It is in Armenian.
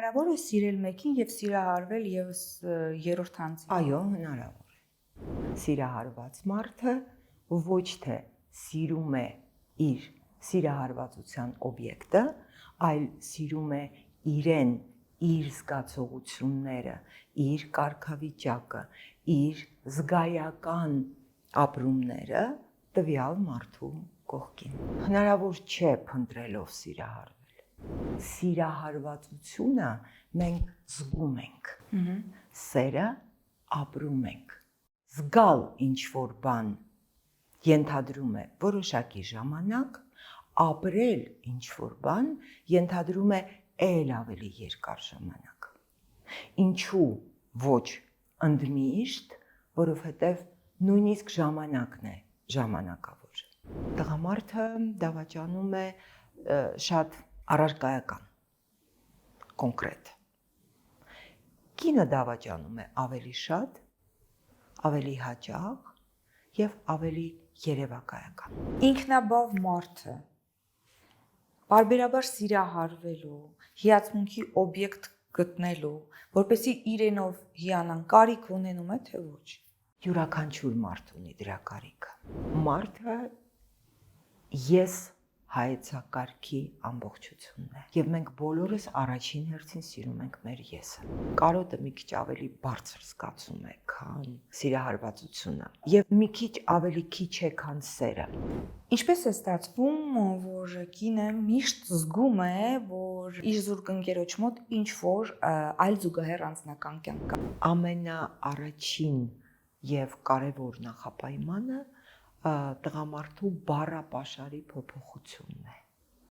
հնարավոր է սիրել մեկին եւ սիրահարվել եւս երրորդ անձին։ Այո, հնարավոր է։ Սիրահարված մարդը ոչ թե սիրում է իր սիրահարվածության օբյեկտը, այլ սիրում է իրեն, իր զգացողությունները, իր կարգավիճակը, իր զգայական ապրումները տվյալ մարդու կողքին։ Հնարավոր չէ փնտրելով սիրահարվել։ Սիրահարվածությունը մենք զգում ենք։ Սերը ապրում ենք։ Զգալ ինչ-որ բան ենթադրում է որոշակի ժամանակ, ապրել ինչ-որ բան ենթադրում է ել ավելի երկար ժամանակ։ Ինչու ոչ ընդմիշտ, որովհետև նույնիսկ ժամանակն է ժամանակավոր։ Տղամարդը դավաճանում է շատ առարկայական, կոնկրետ։ Կինը դավաճանում է ավելի շատ, ավելի հաճախ եւ ավելի երևակայական։ Ինքնաբավ մարդը բարբերաբար սիրահարվելու, հիացմունքի օբյեկտ գտնելու, որպեսզի իրենով հիանան, կարիք ունենում է թե ոչ։ Յուրաքանչյուր մարդ ունի դրա կարիքը։ Մարդը ես հայեցակարգի ամբողջությունն է։ Եվ մենք բոլորս առաջին հերթին սիրում ենք մեր եսը։ Կարոտը մի քիչ ավելի բարձր զգացում է, քան սիրահարվածությունը, եւ մի քիչ ավելի քիչ է, քան սերը։ Ինչպես է ստացվում, որ կինը միշտ զգում է, որ իր զուգընկերոջ մոտ ինչ-որ այլ զուգահեռ անձնական կյանք կա։ Ամենաառաջին եւ կարեւոր նախապայմանը տղամարդու բառապաշարի փոփոխությունն է։